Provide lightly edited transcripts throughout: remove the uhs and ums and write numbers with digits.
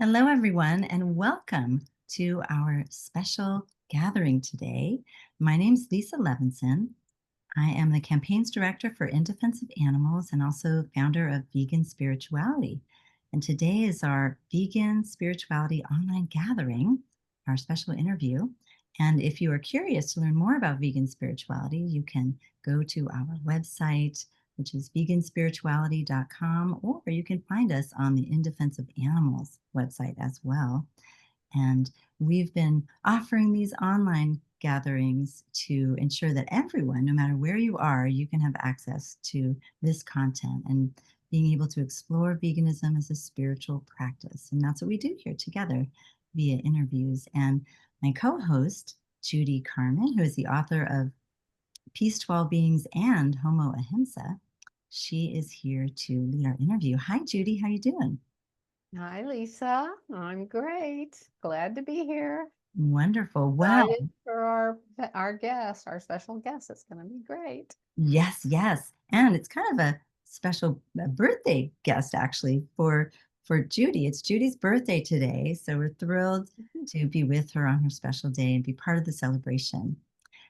Hello, everyone, and welcome to our special gathering today. My name is Lisa Levinson. I am the campaigns director for In Defense of Animals and also founder of Vegan Spirituality. And today is our Vegan Spirituality online gathering, our special interview. And if you are curious to learn more about vegan spirituality, you can go to our website, which is veganspirituality.com, or you can find us on the In Defense of Animals website as well. And we've been offering these online gatherings to ensure that everyone, no matter where you are, you can have access to this content and being able to explore veganism as a spiritual practice. And that's what we do here together via interviews. And my co-host, Judy Carmen, who is the author of Peace to All Beings and Homo Ahimsa, she is here to lead our interview. Hi, Judy. How you doing? Hi, Lisa. I'm great. Glad to be here. Wonderful. Well, Excited for our guest, our special guest. It's going to be great. yes, yes. And it's kind of a special birthday guest actually for Judy. It's Judy's birthday today, so we're thrilled to be with her on her special day and be part of the celebration.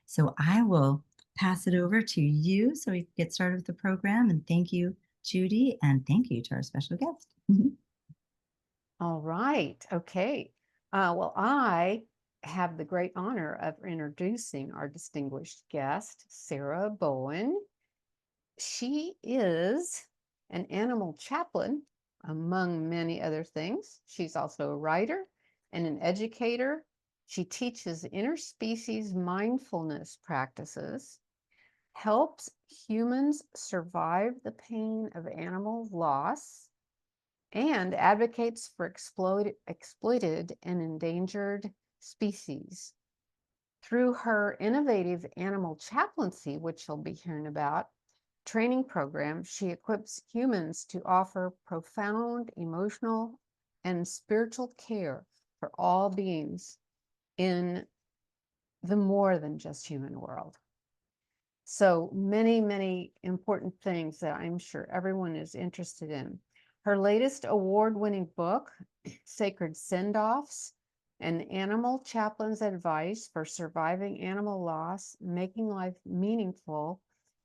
So I will pass it over to you so we can get started with the program. And thank you, Judy, and thank you to our special guest. All right. Okay. Well, I have the great honor of introducing our distinguished guest, Sarah Bowen. She is an animal chaplain, among many other things. She's also a writer and an educator. She teaches interspecies mindfulness practices, helps humans survive the pain of animal loss, and advocates for exploited and endangered species. Through her innovative animal chaplaincy, which you'll be hearing about, training program, she equips humans to offer profound emotional and spiritual care for all beings in the more than just human world. So many, many important things that I'm sure everyone is interested in. Her latest award-winning book, Sacred Send-Offs, An Animal Chaplain's Advice for Surviving Animal Loss, Making Life Meaningful,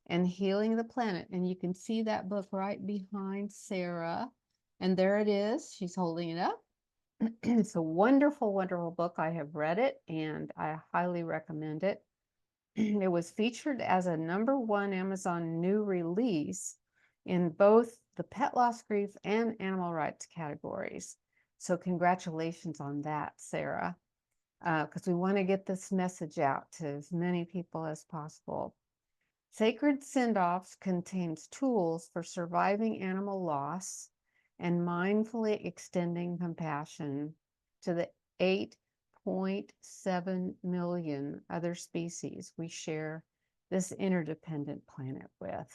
and Healing the Planet. And you can see that book right behind Sarah. And there it is. She's holding it up. It's a wonderful, wonderful book. I have read it and I highly recommend it. It was featured as a #1 Amazon new release in both the pet loss, grief, and animal rights categories. So congratulations on that, Sarah, because we want to get this message out to as many people as possible. Sacred Send-Offs contains tools for surviving animal loss and mindfully extending compassion to the 8.7 million other species we share this interdependent planet with.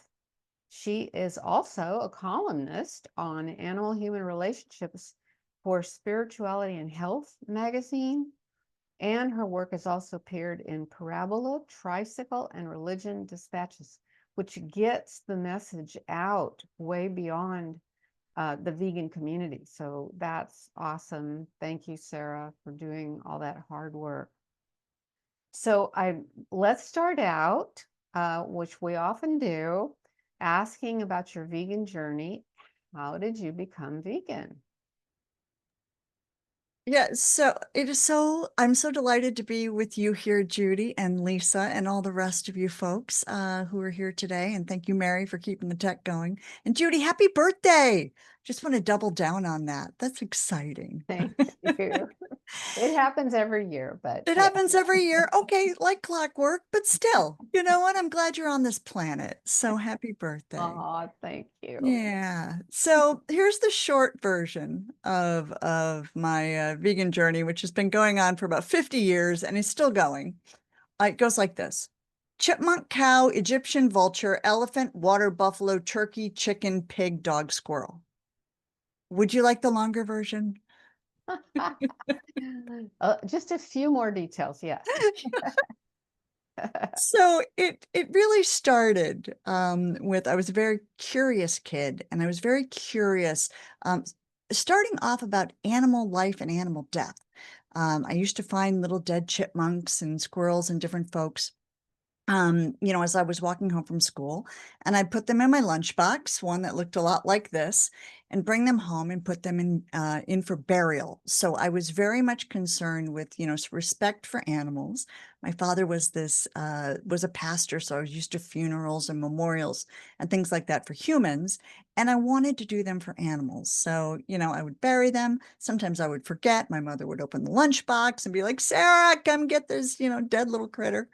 She is also a columnist on animal-human relationships for Spirituality and Health magazine, and her work has also appeared in Parabola, Tricycle, and Religion Dispatches, which gets the message out way beyond the vegan community. So that's awesome. Thank you, Sarah, for doing all that hard work. So let's start out, which we often do, asking about your vegan journey. How did you become vegan? Yeah, so I'm so delighted to be with you here, Judy and Lisa, and all the rest of you folks who are here today. And thank you, Mary, for keeping the tech going. And Judy, happy birthday! Just want to double down on that. That's exciting. Thank you. It happens every year, but It yeah. happens every year. Okay, like clockwork, but still, you know what? I'm glad you're on this planet. So happy birthday. Oh, thank you. Yeah. So here's the short version of my vegan journey, which has been going on for about 50 years and is still going. It goes like this. Chipmunk, cow, Egyptian vulture, elephant, water buffalo, turkey, chicken, pig, dog, squirrel. Would you like the longer version? Just a few more details, yes. So it really started with I was a very curious kid, and I was very curious. starting off about animal life and animal death. I used to find little dead chipmunks and squirrels and different folks, as I was walking home from school, and I'd put them in my lunchbox, one that looked a lot like this, and bring them home and put them in for burial. So I was very much concerned with, respect for animals. My father was a pastor, so I was used to funerals and memorials and things like that for humans. And I wanted to do them for animals. So, I would bury them. Sometimes I would forget. My mother would open the lunchbox and be like, Sarah, come get this, dead little critter.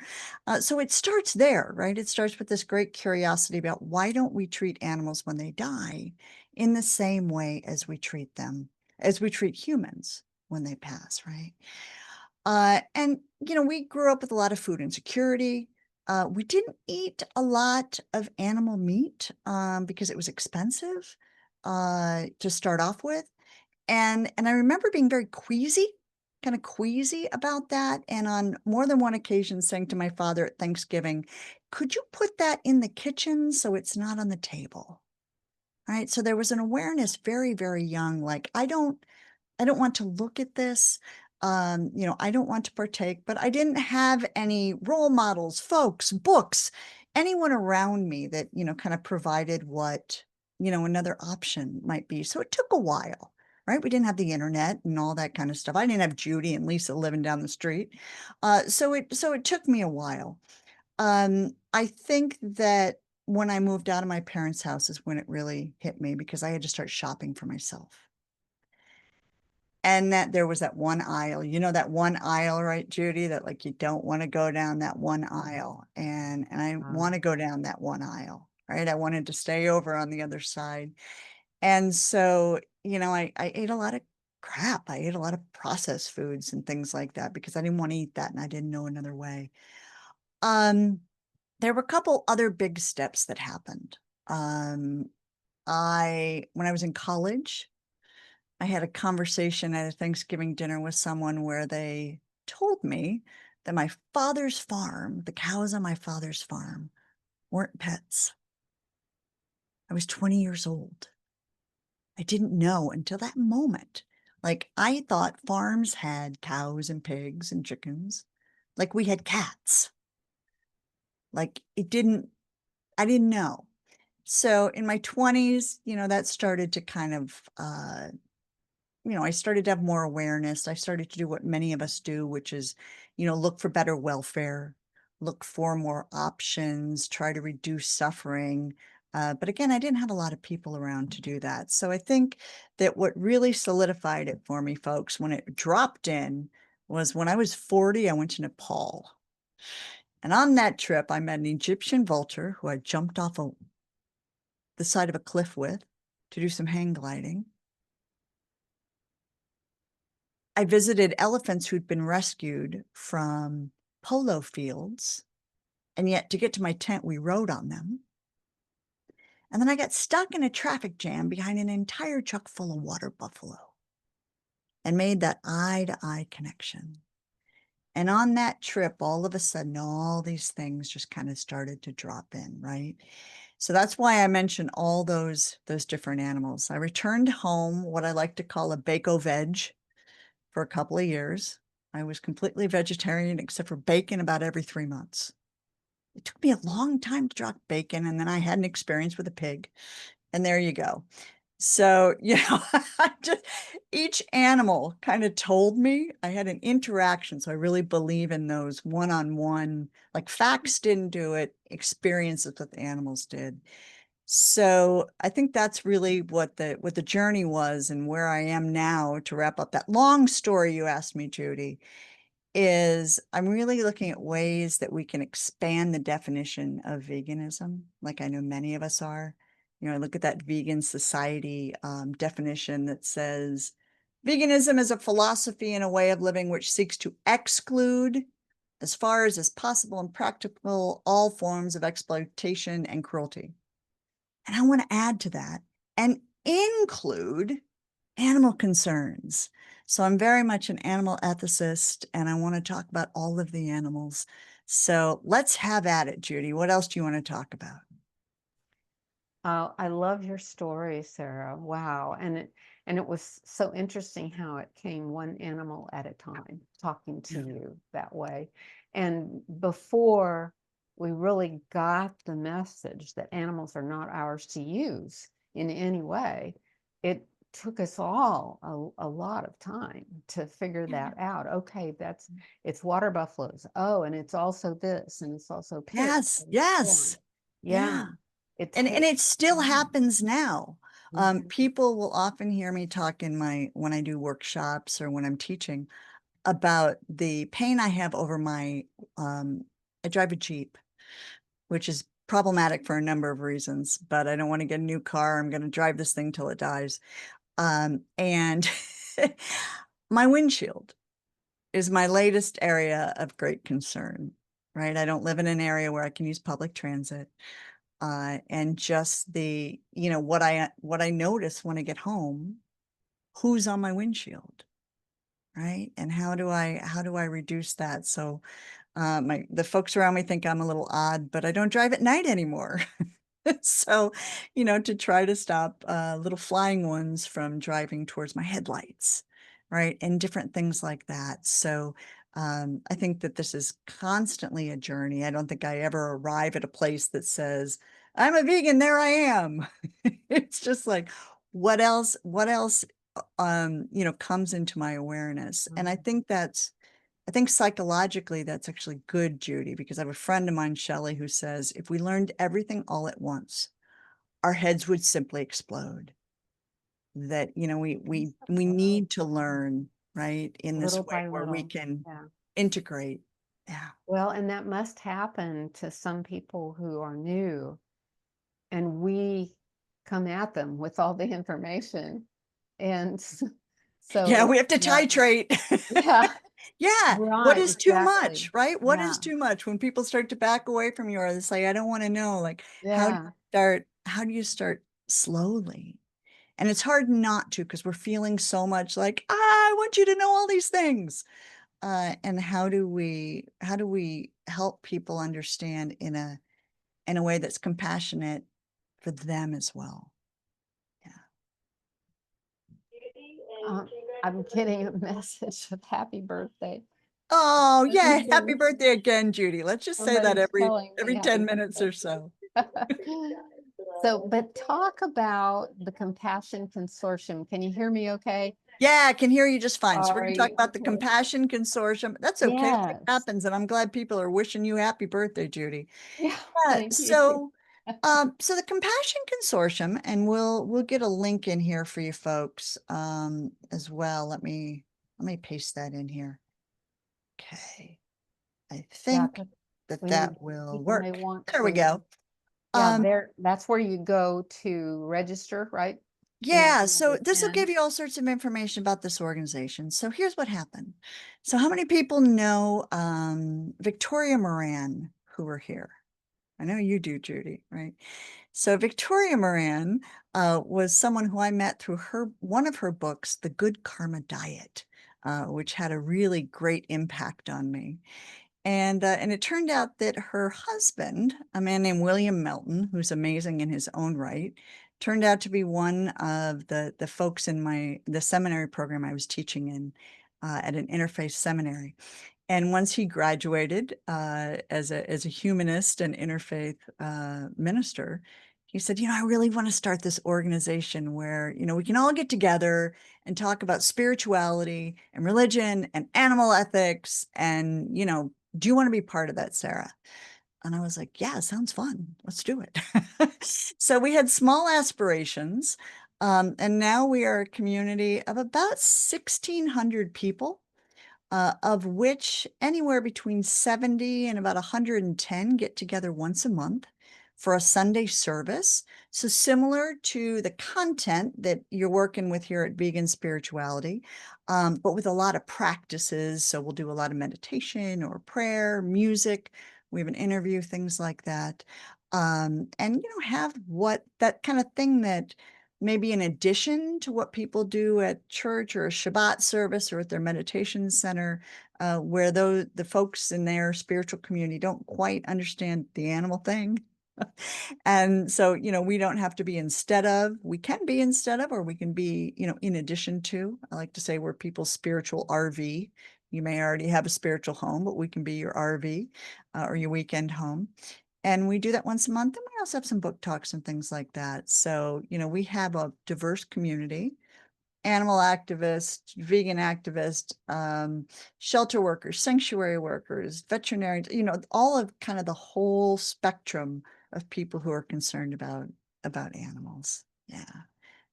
So it starts there, right? It starts with this great curiosity about why don't we treat animals when they die in the same way as we treat them, as we treat humans when they pass, right? We grew up with a lot of food insecurity. We didn't eat a lot of animal meat because it was expensive to start off with. And I remember being very queasy, kind of queasy about that, and on more than one occasion saying to my father at Thanksgiving, "Could you put that in the kitchen so it's not on the table?" Right? So there was an awareness very, very young, like, I don't want to look at this. I don't want to partake, but I didn't have any role models, folks, books, anyone around me that, kind of provided what, another option might be. So it took a while, right? We didn't have the internet and all that kind of stuff. I didn't have Judy and Lisa living down the street. So it took me a while. I think that when I moved out of my parents' house is when it really hit me because I had to start shopping for myself. And that there was that one aisle, that one aisle, right, Judy, that like you don't want to go down that one aisle. And I want to go down that one aisle, right? I wanted to stay over on the other side. And so, I ate a lot of crap. I ate a lot of processed foods and things like that because I didn't want to eat that and I didn't know another way. Um, there were a couple other big steps that happened. When I was in college, I had a conversation at a Thanksgiving dinner with someone where they told me that my father's farm, the cows on my father's farm, weren't pets. I was 20 years old. I didn't know until that moment. Like, I thought farms had cows and pigs and chickens, like we had cats. Like, I didn't know. So in my 20s, that started to kind of I started to have more awareness. I started to do what many of us do, which is, look for better welfare, look for more options, try to reduce suffering. But again, I didn't have a lot of people around to do that. So I think that what really solidified it for me, folks, when it dropped in was when I was 40, I went to Nepal. And on that trip, I met an Egyptian vulture who I jumped off the side of a cliff with to do some hang gliding. I visited elephants who'd been rescued from polo fields, and yet to get to my tent, we rode on them. And then I got stuck in a traffic jam behind an entire truck full of water buffalo and made that eye-to-eye connection. And on that trip, all of a sudden, all these things just kind of started to drop in, right? So that's why I mentioned all those different animals. I returned home, what I like to call a bacon-veg, for a couple of years. I was completely vegetarian except for bacon about every 3 months. It took me a long time to drop bacon, and then I had an experience with a pig, and there you go. So, just each animal kind of told me I had an interaction. So I really believe in those one-on-one, like facts didn't do it, experiences with animals did. So I think that's really what the journey was and where I am now to wrap up that long story you asked me, Judy, is I'm really looking at ways that we can expand the definition of veganism, like I know many of us are. I look at that vegan society definition that says veganism is a philosophy and a way of living which seeks to exclude, as far as is possible and practical, all forms of exploitation and cruelty. And I want to add to that and include animal concerns. So I'm very much an animal ethicist, and I want to talk about all of the animals. So let's have at it, Judy. What else do you want to talk about? Oh, I love your story, Sarah. Wow. And And it was so interesting how it came one animal at a time, talking to you that way. And before we really got the message that animals are not ours to use in any way, it took us all a lot of time to figure that out. Okay, it's water buffaloes. Oh, and it's also this, and it's also pigs. Yes, And so on. yes. Yeah, Yeah. it And takes it still happens now. Mhm. People will often hear me talk when I do workshops or when I'm teaching about the pain I have over um, I drive a Jeep, which is problematic for a number of reasons, but I don't want to get a new car. I'm going to drive this thing till it dies. And my windshield is my latest area of great concern, right? I don't live in an area where I can use public transit. And just what I notice when I get home, who's on my windshield, right? And how do I reduce that? So the folks around me think I'm a little odd, but I don't drive at night anymore. So, to try to stop little flying ones from driving towards my headlights, right? And different things like that. So, I think that this is constantly a journey. I don't think I ever arrive at a place that says, I'm a vegan, there I am. It's just like, what else, comes into my awareness. And I think psychologically that's actually good, Judy, because I have a friend of mine, Shelley, who says if we learned everything all at once, our heads would simply explode. That, we need to learn, right, in this little way by where we little. can Yeah. integrate. Yeah. Well, and that must happen to some people who are new, and we come at them with all the information. And Yeah, so, we have to titrate. yeah, Yeah. What right, is too exactly. much, right? What Yeah, is too much when people start to back away from you or they say, I don't want to know, like, yeah. how do you start slowly? And it's hard not to because we're feeling so much like, I want you to know all these things. And how do we help people understand in a way that's compassionate for them as well? Yeah. Um, I'm getting a message of happy birthday. Oh, yeah. Happy Somebody- birthday again, Judy. Let's just say that Somebody's every telling me every happy 10 minutes birthday. or so. So, but talk about the Compassion Consortium. Can you hear me okay? Yeah, I can hear you just fine. So we're going to talk Sorry. about the Compassion Consortium. That's okay. Life Yes. happens, and I'm glad people are wishing you happy birthday, Judy. Yeah, Yeah, thank you. so the Compassion Consortium, and we'll get a link in here for you folks as well. Let me paste that in here. Okay, I Yeah, think 'cause that will people may work. want There we to. go. Yeah, Um, that's where you go to register, right? yeah, And so this will attend. give you all sorts of information about this organization. So here's what happened. So how many people know Victoria Moran, who were here? I know you do, Judy, right? So Victoria Moran was someone who I met through one of her books, The Good Karma Diet, which had a really great impact on me. And it turned out that her husband, a man named William Melton, who's amazing in his own right, turned out to be one of the folks in the seminary program I was teaching in at an interfaith seminary. And once he graduated as a humanist and interfaith minister, he said, I really want to start this organization where, we can all get together and talk about spirituality and religion and animal ethics. And, do you want to be part of that, Sarah? And I was like, yeah, sounds fun. Let's do it. So we had small aspirations. And now we are a community of about 1,600 people, of which anywhere between 70 and about 110 get together once a month for a Sunday service. So similar to the content that you're working with here at Vegan Spirituality, but with a lot of practices. So we'll do a lot of meditation or prayer, music. We have an interview, things like that. And have that kind of thing that maybe in addition to what people do at church or a Shabbat service or at their meditation center, where the folks in their spiritual community don't quite understand the animal thing. And so, we don't have to be instead of, we can be instead of, or we can be, in addition to. I like to say we're people's spiritual RV. You may already have a spiritual home, but we can be your RV or your weekend home. And we do that once a month. And we also have some book talks and things like that. So, we have a diverse community: animal activists, vegan activists, shelter workers, sanctuary workers, veterinarians, all of kind of the whole spectrum of people who are concerned about animals. Yeah.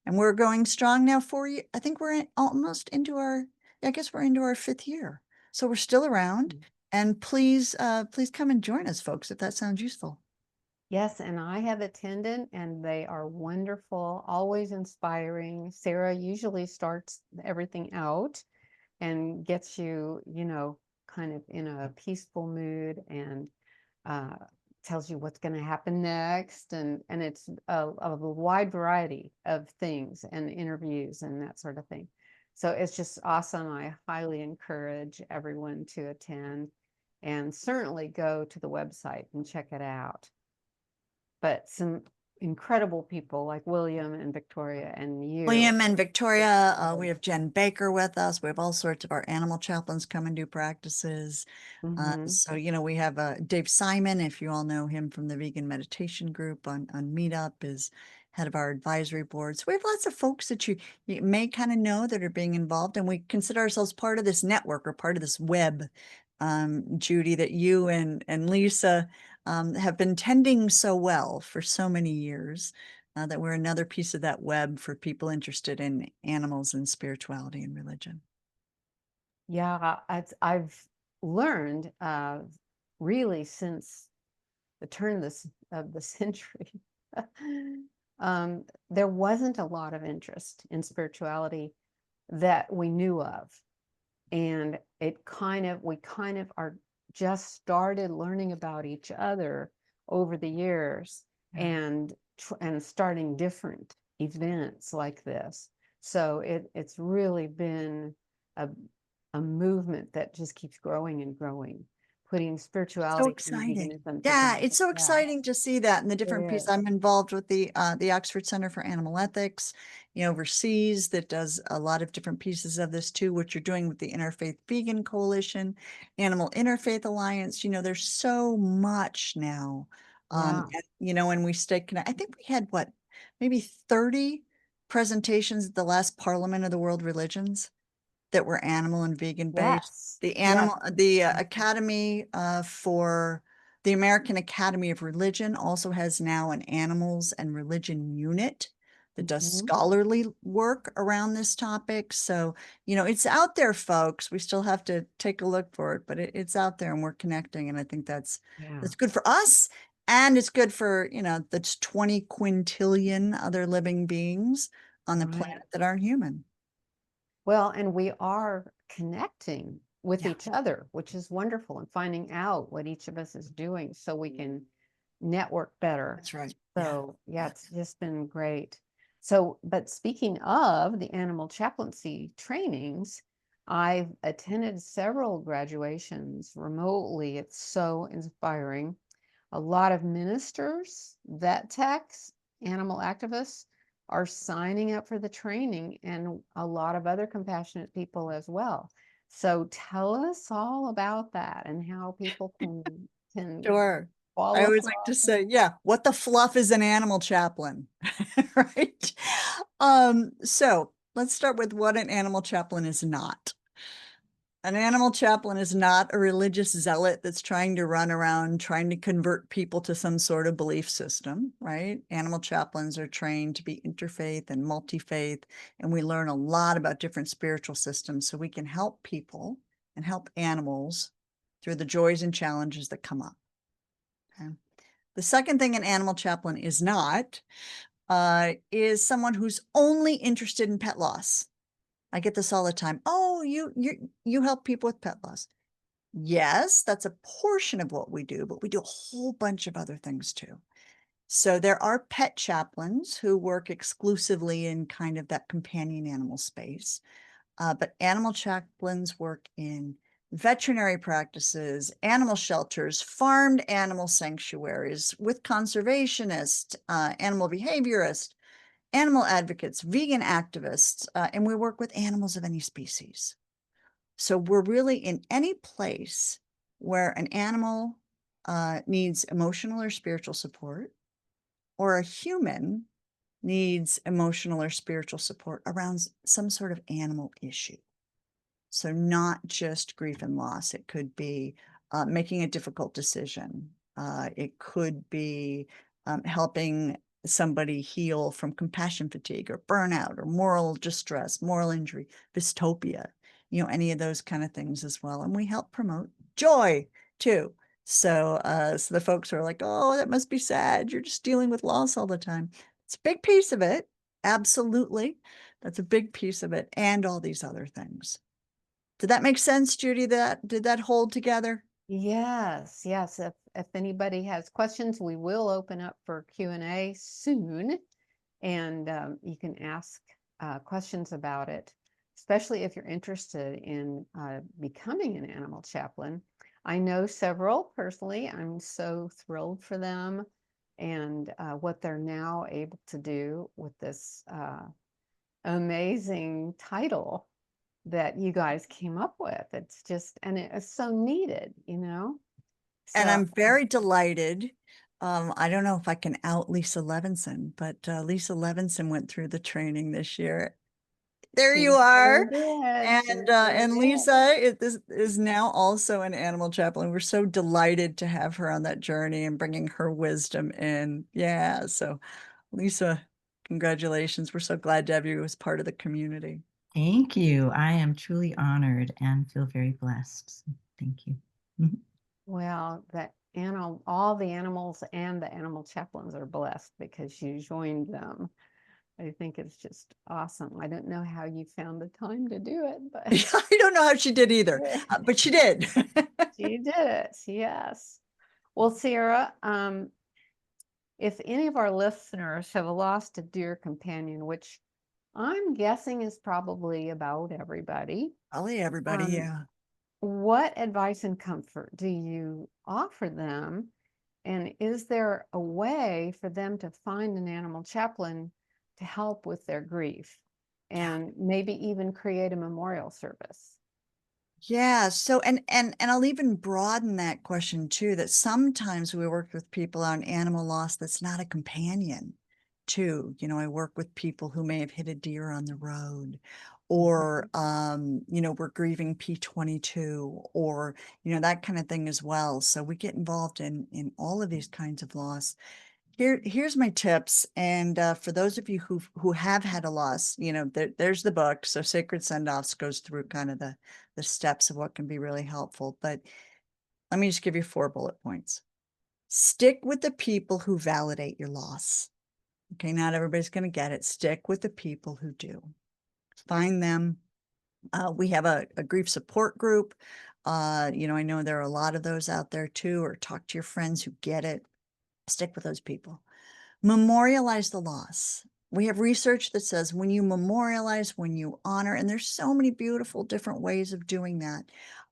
And we're going strong now I think we're almost into I guess we're into our 5th year. So we're still around. And please come and join us, folks, if that sounds useful. Yes, and I have attended, and they are wonderful, always inspiring. Sarah usually starts everything out and gets you, kind of in a peaceful mood, and uh, tells you what's going to happen next. And it's a wide variety of things and interviews and that sort of thing. So it's just awesome. I highly encourage everyone to attend, and certainly go to the website and check it out. But some incredible people like William and Victoria and you. William and Victoria, we have Jen Baker with us. We have all sorts of our animal chaplains come and do practices. So, we have Dave Simon, if you all know him from the Vegan Meditation Group on Meetup, is head of our advisory board. So we have lots of folks that you may kind of know that are being involved, and we consider ourselves part of this network or part of this web, Judy, that you and Lisa have been tending so well for so many years. That we're another piece of that web for people interested in animals and spirituality and religion. Yeah, I've learned really since the turn of the century. There wasn't a lot of interest in spirituality that we knew of. And we kind of are just started learning about each other over the years, and starting different events like this. So it's really been a movement that just keeps growing and growing, putting So spirituality and exciting. veganism Yeah, together. it's so exciting to see that in the different It pieces. is. I'm involved with the Oxford Center for Animal Ethics, overseas, that does a lot of different pieces of this too, what you're doing with the Interfaith Vegan Coalition, Animal Interfaith Alliance. There's so much now. Yeah. And we stay connected. I think we had maybe 30 presentations at the last Parliament of the World Religions that were animal and vegan based. Yes. The Yes. Academy for the American Academy of Religion also has now an animals and religion unit that does scholarly work around this topic. So, it's out there, folks. We still have to take a look for it, but it's out there, and we're connecting. And I think that's good for us. And it's good for, the 20 quintillion other living beings on the planet that aren't human. Well, and we are connecting with Yeah. each other, which is wonderful, and finding out what each of us is doing so we can network better. That's right. So, yeah, it's just been great. So, but speaking of the animal chaplaincy trainings, I've attended several graduations remotely. It's so inspiring. A lot of ministers, vet techs, animal activists are signing up for the training, and a lot of other compassionate people as well. So tell us all about that and how people can Sure. I follow always like to say, what the fluff is an animal chaplain, right? So let's start with what an animal chaplain is not. An animal chaplain is not a religious zealot that's trying to run around trying to convert people to some sort of belief system, right? Animal chaplains are trained to be interfaith and multi-faith, and we learn a lot about different spiritual systems so we can help people and help animals through the joys and challenges that come up. Okay. The second thing an animal chaplain is not is someone who's only interested in pet loss. I get this all the time. Oh, you help people with pet loss. Yes, that's a portion of what we do, but we do a whole bunch of other things too. So there are pet chaplains who work exclusively in kind of that companion animal space. But animal chaplains work in veterinary practices, animal shelters, farmed animal sanctuaries with conservationists, animal behaviorists, animal advocates, vegan activists, and we work with animals of any species. So we're really in any place where an animal needs emotional or spiritual support, or a human needs emotional or spiritual support around some sort of animal issue. So not just grief and loss. It could be making a difficult decision. It could be helping somebody heal from compassion fatigue or burnout or moral distress, moral injury, dystopia, any of those kind of things as well. And we help promote joy too. So, so the folks are like, oh, that must be sad. You're just dealing with loss all the time. It's a big piece of it. Absolutely. That's a big piece of it. And all these other things. Did that make sense, Judy? Did that hold together? Yes, yes. If anybody has questions, we will open up for Q&A soon, and you can ask questions about it, especially if you're interested in becoming an animal chaplain. I know several personally. I'm so thrilled for them and what they're now able to do with this amazing title that you guys came up with. It's just, and it is so needed, you know? And So I'm very delighted. I don't know if I can out Lisa Levinson, but Lisa Levinson went through the training this year. There she you sure are. did. She sure And did. Lisa is now also an animal chaplain. We're so delighted to have her on that journey and bringing her wisdom in. Yeah. So Lisa, congratulations. We're so glad to have you as part of the community. Thank you. I am truly honored and feel very blessed. So thank you. Mhm. Well, that animal, all the animals and the animal chaplains are blessed because you joined them. I think it's just awesome. I don't know how you found the time to do it, but I don't know how she did either, but she did. she did it. Yes. Well, Sarah, if any of our listeners have lost a dear companion, which I'm guessing is probably about everybody, Probably everybody, um, yeah. what advice and comfort do you offer them? And is there a way for them to find an animal chaplain to help with their grief and maybe even create a memorial service? Yeah. So, and I'll even broaden that question too, that sometimes we work with people on animal loss that's not a companion too. I work with people who may have hit a deer on the road, or, we're grieving P22, or, that kind of thing as well. So we get involved in all of these kinds of loss. Here's my tips. And for those of you who have had a loss, there's the book. So Sacred Send-Offs goes through kind of the steps of what can be really helpful. But let me just give you 4 bullet points. Stick with the people who validate your loss. Okay, not everybody's going to get it. Stick with the people who do. Find them. We have a grief support group. I know there are a lot of those out there too, or talk to your friends who get it. Stick with those people. Memorialize the loss. We have research that says when you memorialize, when you honor, and there's so many beautiful different ways of doing that,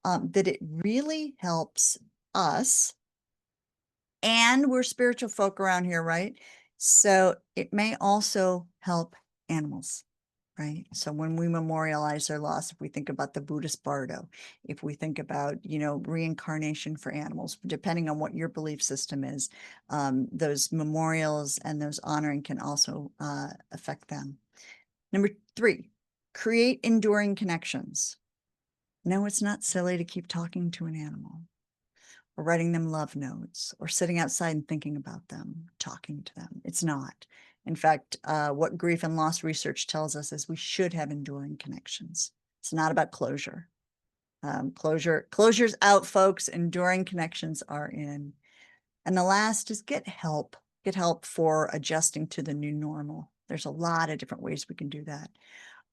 that it really helps us. And we're spiritual folk around here, right? So it may also help animals, right? So when we memorialize their loss, if we think about the Buddhist bardo, if we think about, reincarnation for animals, depending on what your belief system is, those memorials and those honoring can also affect them. Number 3, create enduring connections. No, it's not silly to keep talking to an animal, or writing them love notes, or sitting outside and thinking about them, talking to them. It's not. In fact, what grief and loss research tells us is we should have enduring connections. It's not about closure. Closure's out, folks. Enduring connections are in. And the last is get help. Get help for adjusting to the new normal. There's a lot of different ways we can do that.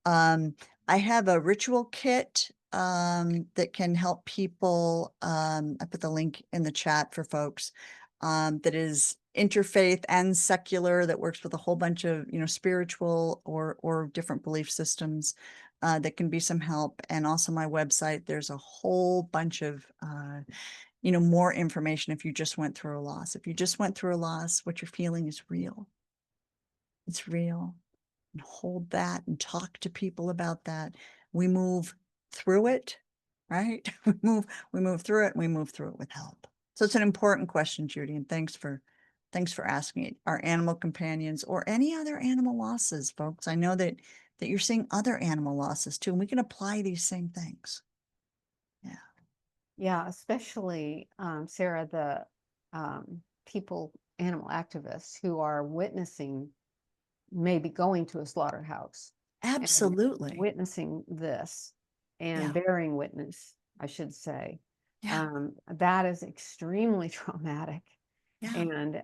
I have a ritual kit that can help people. I put the link in the chat for folks, that is interfaith and secular, that works with a whole bunch of, spiritual or different belief systems. that can be some help. And also my website, there's a whole bunch of, more information if you just went through a loss. If you just went through a loss, what you're feeling is real. It's real. And hold that and talk to people about that. We move through it, right? We move through it and we move through it with help. So it's an important question, Judy, and thanks for asking it. Our animal companions or any other animal losses, folks. I know that you're seeing other animal losses too, and we can apply these same things. Yeah. Yeah, especially Sarah, the animal activists who are witnessing, maybe going to a slaughterhouse and Absolutely. witnessing this and Yeah. bearing witness, I should say. Yeah. That is extremely traumatic. Yeah.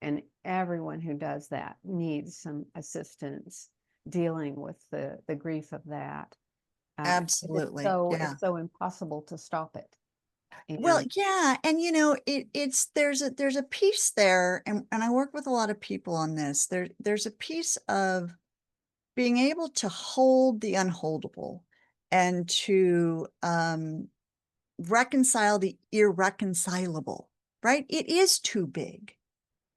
And everyone who does that needs some assistance dealing with the grief of that. Absolutely. Yeah. It's so impossible to stop it. Well, And yeah, and it's there's a piece there, and I work with a lot of people on this. There's a piece of being able to hold the unholdable and to reconcile the irreconcilable, right? It is too big.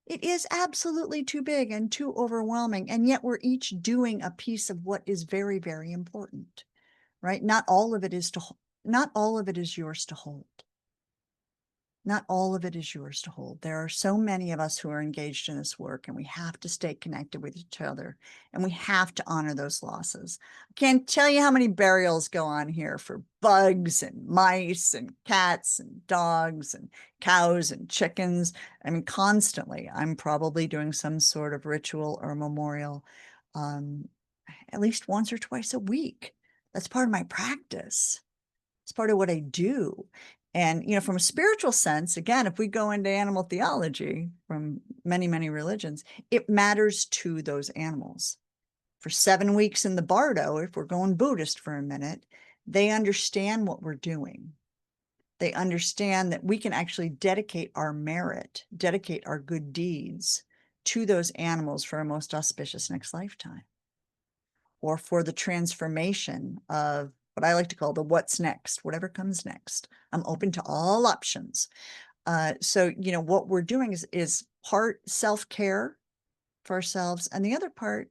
It is absolutely too big and too overwhelming, and yet we're each doing a piece of what is very, very important, right? Not all of it is yours to hold. Not all of it is yours to hold. There are so many of us who are engaged in this work, and we have to stay connected with each other, and we have to honor those losses. I can't tell you how many burials go on here for bugs and mice and cats and dogs and cows and chickens. I mean, constantly, I'm probably doing some sort of ritual or memorial at least once or twice a week. That's part of my practice. It's part of what I do. And, from a spiritual sense, again, if we go into animal theology from many, many religions, it matters to those animals. For 7 weeks in the Bardo, if we're going Buddhist for a minute, they understand what we're doing. They understand that we can actually dedicate our merit, dedicate our good deeds to those animals for a most auspicious next lifetime, or for the transformation of what I like to call the what's next, whatever comes next. I'm open to all options. So, what we're doing is part self-care for ourselves, and the other part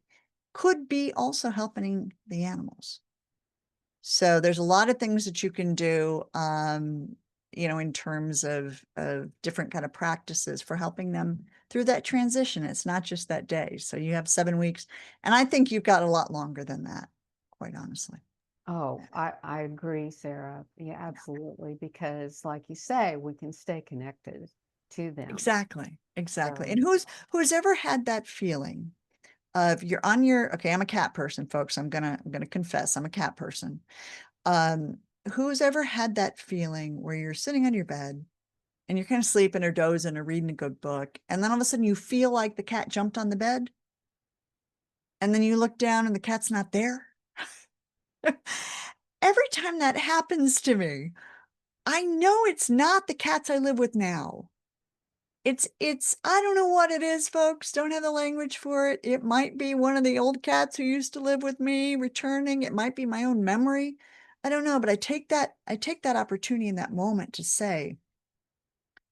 could be also helping the animals. So there's a lot of things that you can do, in terms of different kind of practices for helping them through that transition. It's not just that day. So you have 7 weeks, and I think you've got a lot longer than that, quite honestly. oh, I agree, Sarah. Yeah, absolutely. Because like you say, we can stay connected to them. Exactly. Exactly. So, And who's ever had that feeling of you're on your, okay, I'm a cat person, folks. I'm gonna confess, I'm a cat person. Who's ever had that feeling where you're sitting on your bed and you're kind of sleeping or dozing or reading a good book, and then all of a sudden you feel like the cat jumped on the bed, and then you look down and the cat's not there? Every time that happens to me, I know it's not the cats I live with now. It's I don't know what it is, folks. Don't have the language for it. It might be one of the old cats who used to live with me returning. It might be my own memory. I don't know, but I take that opportunity in that moment to say,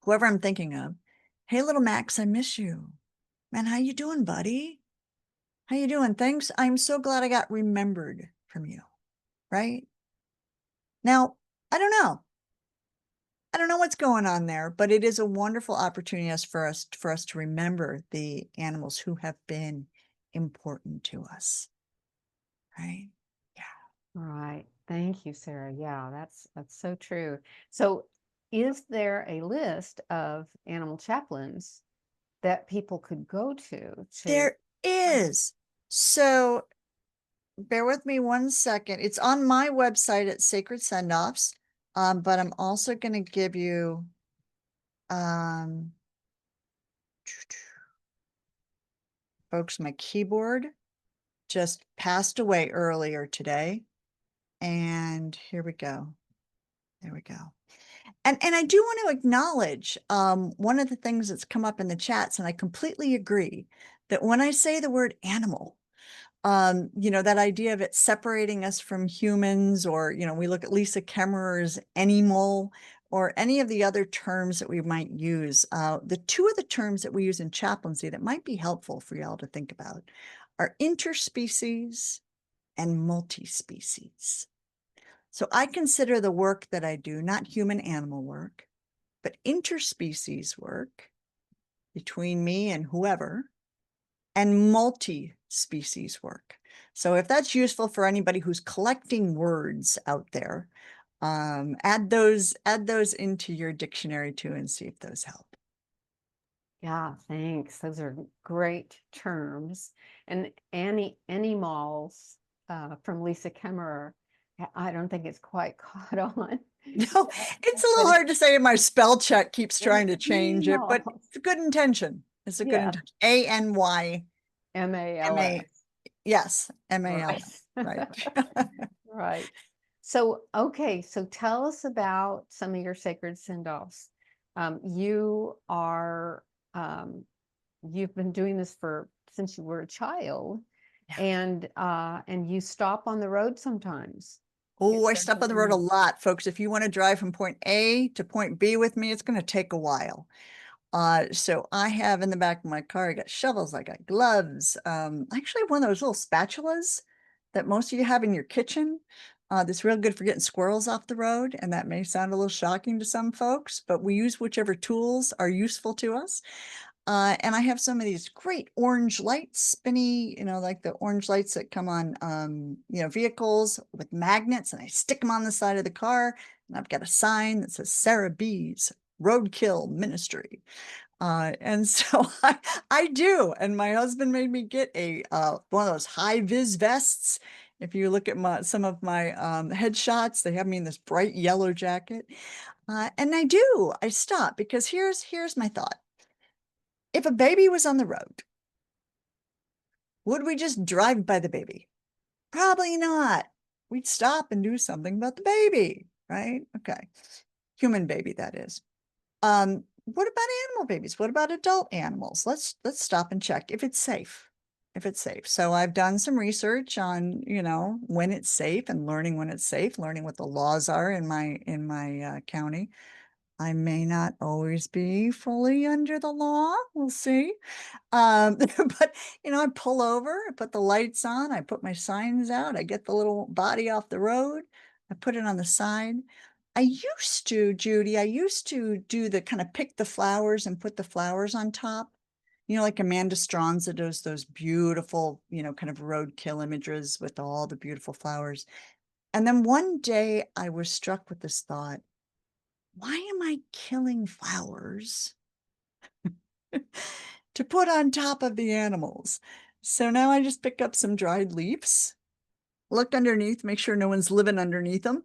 whoever I'm thinking of, hey, little Max, I miss you. Man, how you doing, buddy? How you doing? Thanks. I'm so glad I got remembered from you, right? Now, I don't know. I don't know what's going on there, but it is a wonderful opportunity for us to remember the animals who have been important to us, right? Yeah. right. Thank you, Sarah. Yeah, that's so true. So, is there a list of animal chaplains that people could go to? There is. So bear with me 1 second. It's on my website at Sacred Sendoffs, but I'm also going to give you um, folks, my keyboard just passed away earlier today. And here we go. There we go. And I do want to acknowledge one of the things that's come up in the chats, and I completely agree that when I say the word animal, That idea of it separating us from humans, or, we look at Lisa Kemmerer's animal, or any of the other terms that we might use. The two of the terms that we use in chaplaincy that might be helpful for y'all to think about are interspecies and multi-species. So I consider the work that I do not human animal work, but interspecies work between me and whoever, and multi-species work. So if that's useful for anybody who's collecting words out there, add those into your dictionary too and see if those help. Yeah, thanks. Those are great terms. And animals from Lisa Kemmerer, I don't think it's quite caught on. No, it's a little But hard to say. My spell check keeps trying to change it, but animals. it's a good intention. It's a good Yeah, intention. A-N-Y. M-A-L-S. Yes, M-A-L. Right. Right. Right. So, okay, so tell us about some of your sacred send-offs. You are, you've been doing this since you were a child, Yeah. and you stop on the road sometimes. Oh, I stop on the road a Mm. lot, folks. If you want to drive from point A to point B with me, it's going to take a while. So I have in the back of my car, I got shovels, I got gloves. Actually one of those little spatulas that most of you have in your kitchen. That's real good for getting squirrels off the road. And that may sound a little shocking to some folks, but we use whichever tools are useful to us. And I have some of these great orange lights, spinny, like the orange lights that come on, vehicles with magnets, and I stick them on the side of the car. And I've got a sign that says Sarah B's Roadkill Ministry. And so I do. And my husband made me get one of those high vis vests. If you look at some of my headshots, they have me in this bright yellow jacket. And I stop because here's my thought. If a baby was on the road, would we just drive by the baby? Probably not. We'd stop and do something about the baby, right? Okay. Human baby, that is. What about animal babies? What about adult animals? Let's stop and check if it's safe. If it's safe. So I've done some research on, when it's safe, and learning when it's safe, learning what the laws are in my county. I may not always be fully under the law. We'll see. But I pull over, I put the lights on, I put my signs out, I get the little body off the road, I put it on the side. Judy, I used to do the kind of pick the flowers and put the flowers on top. Like Amanda Stronza does those beautiful, kind of roadkill images with all the beautiful flowers. And then one day I was struck with this thought, why am I killing flowers to put on top of the animals? So now I just pick up some dried leaves, look underneath, make sure no one's living underneath them,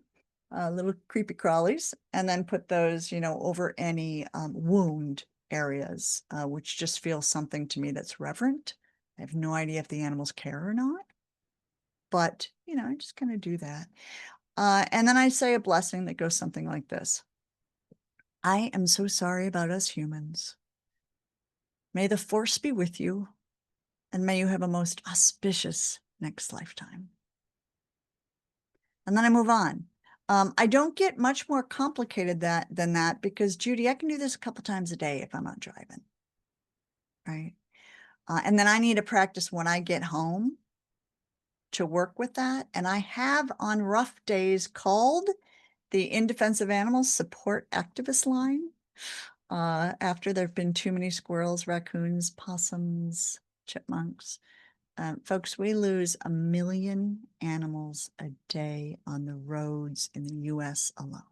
little creepy crawlies, and then put those, over any wound areas, which just feels something to me that's reverent. I have no idea if the animals care or not, but, I just kind of do that. And then I say a blessing that goes something like this. I am so sorry about us humans. May the force be with you, and may you have a most auspicious next lifetime. And then I move on. I don't get much more complicated than that because, Judy, I can do this a couple times a day if I'm out driving, right? And then I need to practice when I get home to work with that. And I have on rough days called the In Defense of Animals Support Activist Line after there have been too many squirrels, raccoons, possums, chipmunks. Folks, we lose 1 million animals a day on the roads in the US alone.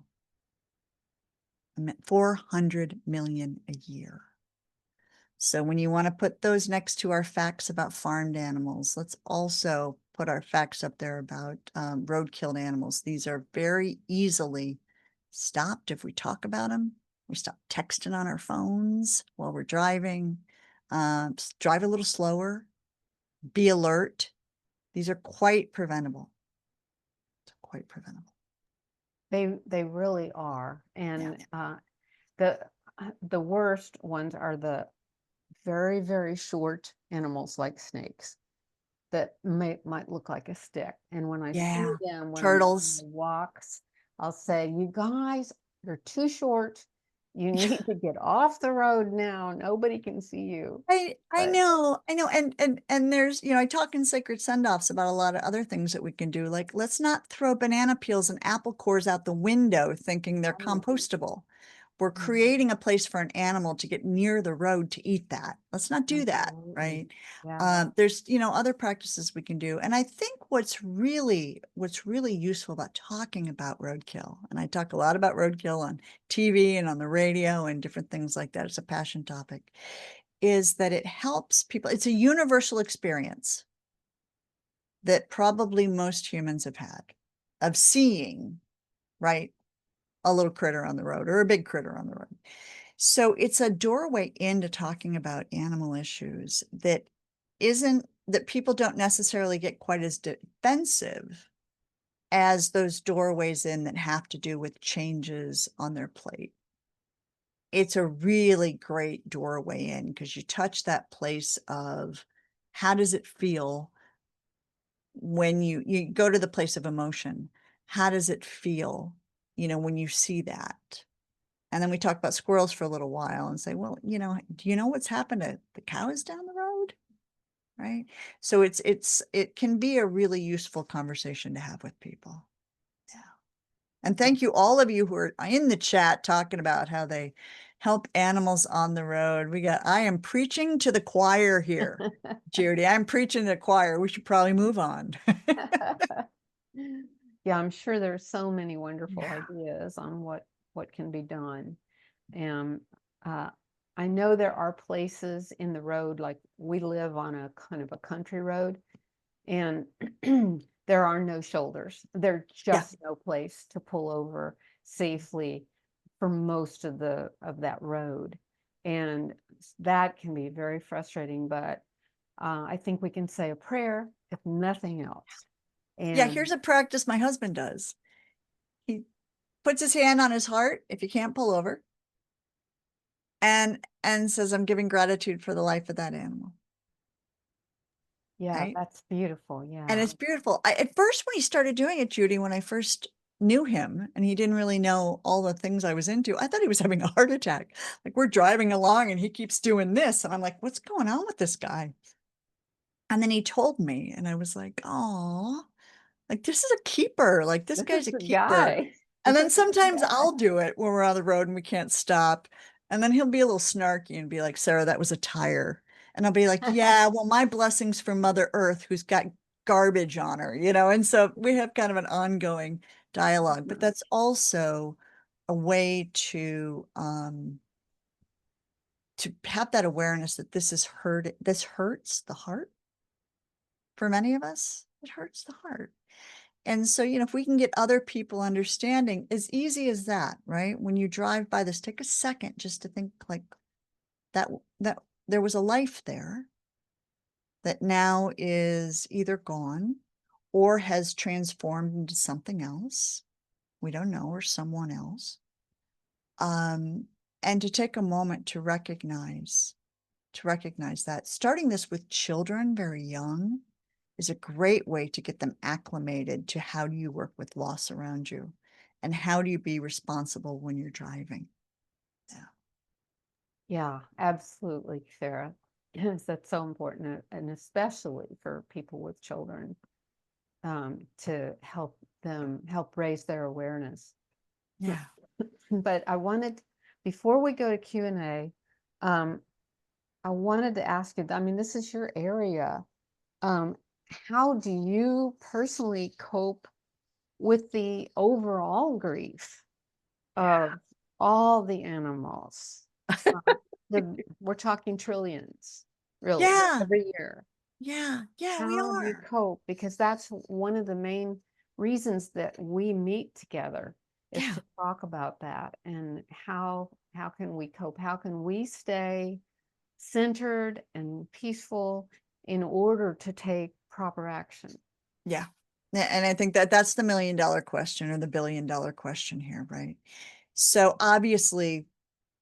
400 million a year. So when you want to put those next to our facts about farmed animals, let's also put our facts up there about road-killed animals. These are very easily stopped if we talk about them. We stop texting on our phones while we're driving. Drive a little slower. Be alert. These are quite preventable. Quite preventable. They really are. And the worst ones are the very, very short animals like snakes. that might look like a stick. And when I see Yeah. them, when I'm on Turtles. my walks, I'll say, you guys, they're too short. You need to get off the road now. Nobody can see you. I But know, I know. And there's, I talk in Sacred Send-Offs about a lot of other things that we can do. Like, let's not throw banana peels and apple cores out the window thinking they're oh, compostable. We're yeah, creating a place for an animal to get near the road to eat that. Let's not do that, absolutely. right? Yeah. There's, other practices we can do. And I think what's really useful about talking about roadkill, and I talk a lot about roadkill on TV and on the radio and different things like that. It's a passion topic, is that it helps people. It's a universal experience that probably most humans have had of seeing, right, a little critter on the road or a big critter on the road. So it's a doorway into talking about animal issues that people don't necessarily get quite as defensive as those doorways in that have to do with changes on their plate. It's a really great doorway in because you touch that place of how does it feel when you go to the place of emotion. How does it feel, when you see that? And then we talk about squirrels for a little while and say, well, do you know what's happened to the cows down the road? Right. So it can be a really useful conversation to have with people. Yeah. And thank you, all of you who are in the chat talking about how they help animals on the road. I am preaching to the choir here, Judy. I'm preaching to the choir. We should probably move on. Yeah, I'm sure there's so many wonderful Yeah. ideas on what can be done. And uh, I know there are places in the road, like we live on a kind of a country road, and there are no shoulders. There's Yeah. just no place to pull over safely for most of that road. And that can be very frustrating, but I think we can say a prayer, if nothing else. Yeah. And Here's a practice my husband does. He puts his hand on his heart if you can't pull over, and says, I'm giving gratitude for the life of that animal. yeah, Right. that's beautiful. And Yeah. it's beautiful. At first, when he started doing it, Judy, when I first knew him and he didn't really know all the things I was into, I thought he was having a heart attack. Like, we're driving along and he keeps doing this. And I'm like, what's going on with this guy? And then he told me, and I was like, oh, like, this is a keeper. Like, this This guy's is a the keeper. guy. And This then is the sometimes guy. I'll do it when we're on the road and we can't stop. And then he'll be a little snarky and be like, Sarah, that was a tire. And I'll be like, yeah, well, my blessings from Mother Earth, who's got garbage on her, And so we have kind of an ongoing dialogue, but that's also a way to have that awareness that this hurts the heart for many of us. It hurts the heart. And so, if we can get other people understanding, as easy as that, right? When you drive by this, take a second just to think like that there was a life there that now is either gone or has transformed into something else. We don't know, or someone else. And to take a moment to recognize that starting this with children very young is a great way to get them acclimated to how do you work with loss around you and how do you be responsible when you're driving. Yeah. Yeah, absolutely, Sarah. Yes, that's so important, and especially for people with children, to help raise their awareness. Yeah. But before we go to Q&A, um, I wanted to ask you, I mean, this is your area. How do you personally cope with the overall grief of all the animals? We're talking trillions, really, Yeah. every year. Yeah. Yeah, we How do you are. cope? Because that's one of the main reasons that we meet together, is Yeah. to talk about that, and how can we cope? How can we stay centered and peaceful in order to take proper action? Yeah. And I think that's the $1,000,000 question or the $1,000,000,000 question here, right? So obviously,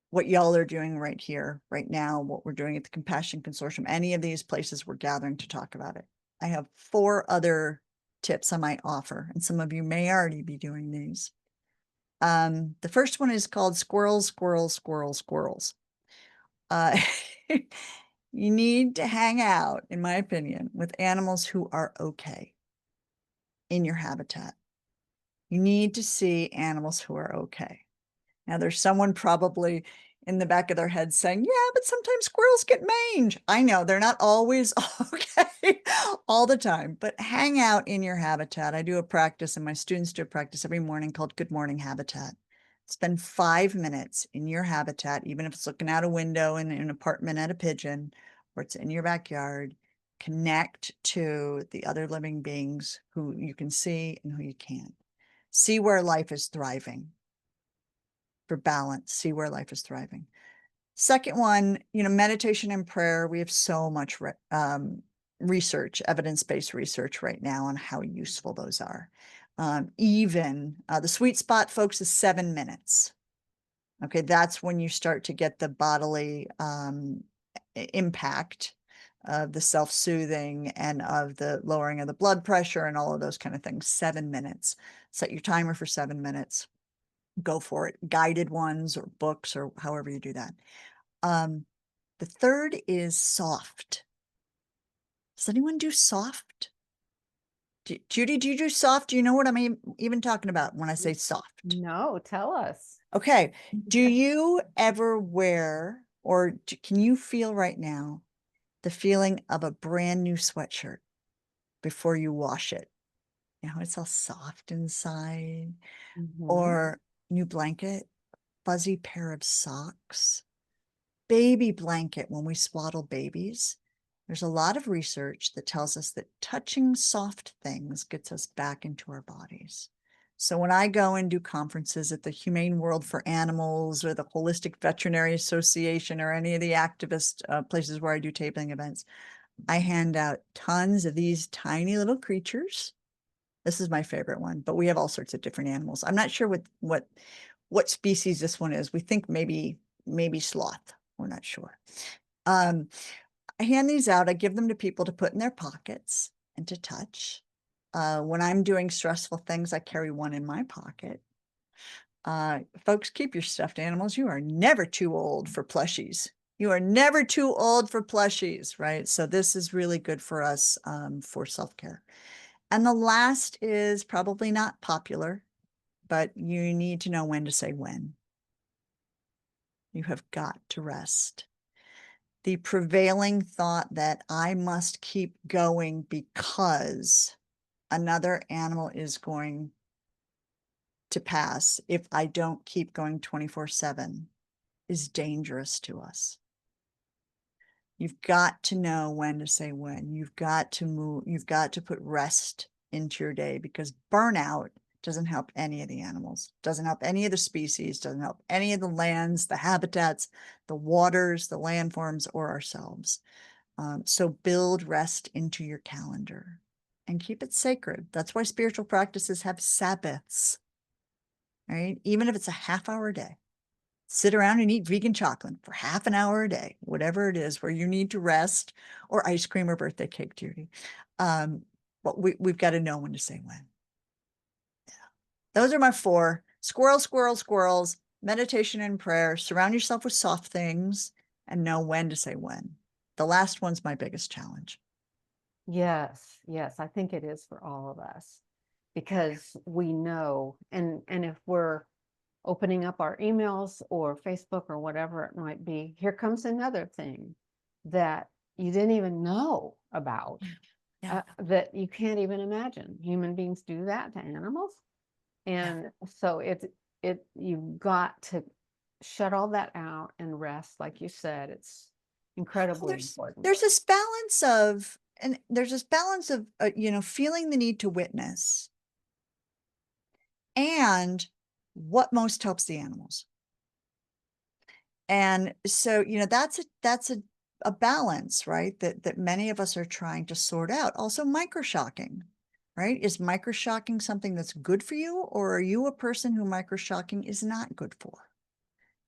what y'all are doing right here, right now, what we're doing at the Compassion Consortium, any of these places we're gathering to talk about it. I have 4 other tips I might offer, and some of you may already be doing these. The first one is called squirrels, squirrels, squirrels, squirrels. Uh, you need to hang out, in my opinion, with animals who are okay in your habitat. You need to see animals who are okay. Now, there's someone probably in the back of their head saying, yeah, but sometimes squirrels get mange. I know they're not always okay all the time, but hang out in your habitat. I do a practice, and my students do a practice every morning called Good Morning Habitat. Spend 5 minutes in your habitat, even if it's looking out a window in an apartment at a pigeon, or it's in your backyard. Connect to the other living beings who you can see and who you can't. See where life is thriving. For balance, see where life is thriving. Second one, meditation and prayer. We have so much research, evidence-based research right now on how useful those are. Even the sweet spot, folks, is 7 minutes. Okay, that's when you start to get the bodily impact of the self-soothing and of the lowering of the blood pressure and all of those kind of things. 7 minutes. Set your timer for 7 minutes. Go for it. Guided ones or books or however you do that. The third is soft. Does anyone do soft? Judy, do you do soft? Do you know what I'm even talking about when I say soft? No, tell us. Okay. Do you ever wear, or can you feel right now the feeling of a brand new sweatshirt before you wash it? It's all soft inside. Mhm. Or new blanket, fuzzy pair of socks, baby blanket when we swaddle babies. There's a lot of research that tells us that touching soft things gets us back into our bodies. So when I go and do conferences at the Humane World for Animals or the Holistic Veterinary Association or any of the activist places where I do tabling events, I hand out tons of these tiny little creatures. This is my favorite one, but we have all sorts of different animals. I'm not sure what species this one is. We think maybe sloth. We're not sure. I hand these out. I give them to people to put in their pockets and to touch. When I'm doing stressful things, I carry one in my pocket. Folks, keep your stuffed animals. You are never too old for plushies. You are never too old for plushies, right? So this is really good for us for self-care. And the last is probably not popular, but you need to know when to say when. You have got to rest. The prevailing thought that I must keep going because another animal is going to pass if I don't keep going 24/7 is dangerous to us. You've got to know when to say when. You've got to move. You've got to put rest into your day, because burnout doesn't help any of the animals, doesn't help any of the species, doesn't help any of the lands, the habitats, the waters, the landforms, or ourselves. So build rest into your calendar and keep it sacred. That's why spiritual practices have Sabbaths, right? Even if it's a half-hour a day. Sit around and eat vegan chocolate for half an hour a day, whatever it is where you need to rest, or ice cream or birthday cake, Judy. But we've got to know when to say when. Yeah. Those are my 4: squirrels, squirrels, squirrels, meditation and prayer, surround yourself with soft things, and know when to say when. The last one's my biggest challenge. Yes, yes, I think it is for all of us, because we know, and if we're opening up our emails or Facebook or whatever it might be, here comes another thing that you didn't even know about, Yeah. that you can't even imagine. Human beings do that to animals. And so you've got to shut all that out and rest. Like you said, it's incredibly important. There's this balance of, feeling the need to witness and what most helps the animals. And so, that's a balance, right? That many of us are trying to sort out. Also, microshocking, right? Is microshocking something that's good for you, or are you a person who microshocking is not good for?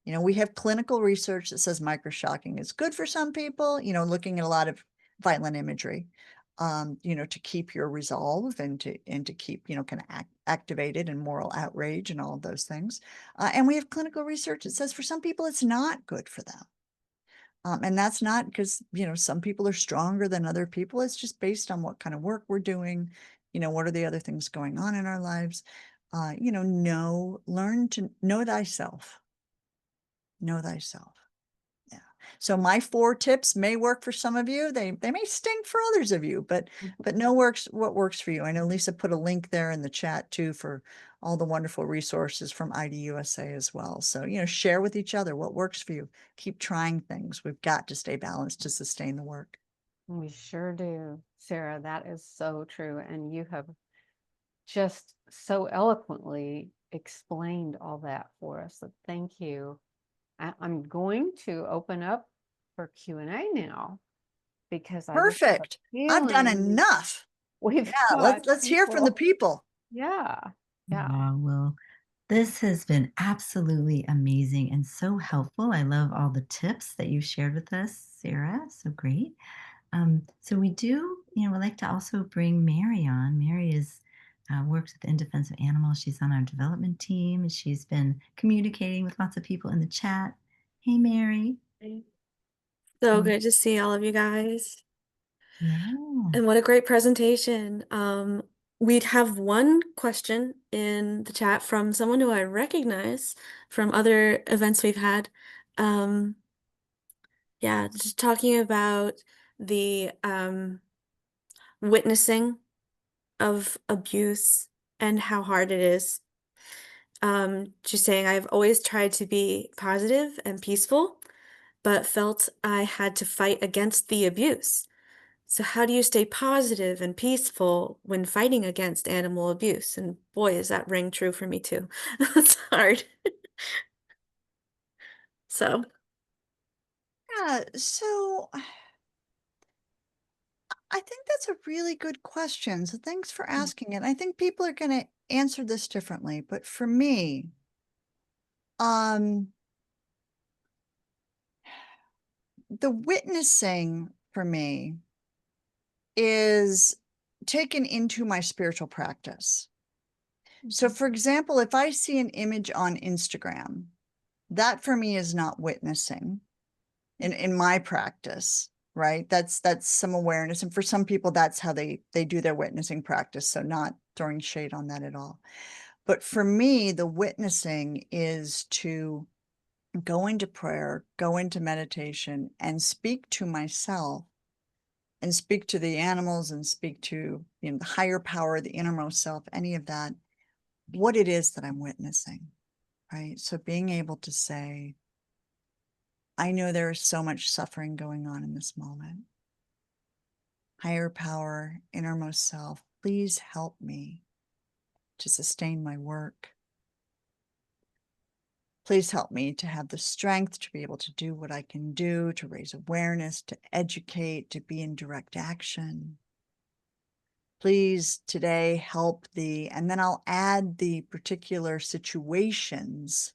We have clinical research that says microshocking is good for some people, looking at a lot of violent imagery. you know, to keep your resolve and to keep, you know, kind of activated and moral outrage and all of those things. And we have clinical research that says for some people, it's not good for them. And that's not because, you know, some people are stronger than other people. It's just based on what kind of work we're doing. You know, what are the other things going on in our lives? You know, learn to know thyself. Know thyself. Yeah. So my 4 tips may work for some of you. They may stink for others of you, but know what works for you. I know Lisa put a link there in the chat too for all the wonderful resources from IDUSA as well. So, you know, share with each other what works for you. Keep trying things. We've got to stay balanced to sustain the work. We sure do, Sarah. That is so true. And you have just so eloquently explained all that for us. So thank you. I'm going to open up for Q&A now because I just have a Perfect. I've done feeling enough. we've Yeah, got let's hear from the people. Yeah, yeah. Well, this has been absolutely amazing and so helpful. I love all the tips that you shared with us, Sarah. So great. So we do, you know, we like to also bring Mary on. Mary is works with In Defense of Animals. She's on our development team, and she's been communicating with lots of people in the chat. Hey, Mary. So Mm, good to see all of you guys. yeah. And what a great presentation. We'd have one question in the chat from someone who I recognize from other events we've had. Yeah, just talking about the witnessing of abuse and how hard it is. Just saying, I've always tried to be positive and peaceful, but felt I had to fight against the abuse. So how do you stay positive and peaceful when fighting against animal abuse? And boy, is that ring true for me too. It's hard. So, Yeah, so I think that's a really good question. So thanks for asking it. I think people are going to answer this differently, but for me, the witnessing for me is taken into my spiritual practice. So for example, if I see an image on Instagram, that for me is not witnessing in my practice, right? That's some awareness. And for some people, that's how they do their witnessing practice. So not throwing shade on that at all. But for me, the witnessing is to go into prayer, go into meditation, and speak to myself and speak to the animals and speak to, you know, the higher power, the innermost self, any of that, what it is that I'm witnessing, right? So being able to say, I know there is so much suffering going on in this moment. Higher power, innermost self, please help me to sustain my work. Please help me to have the strength to be able to do what I can do, to raise awareness, to educate, to be in direct action. Please today help and then I'll add the particular situations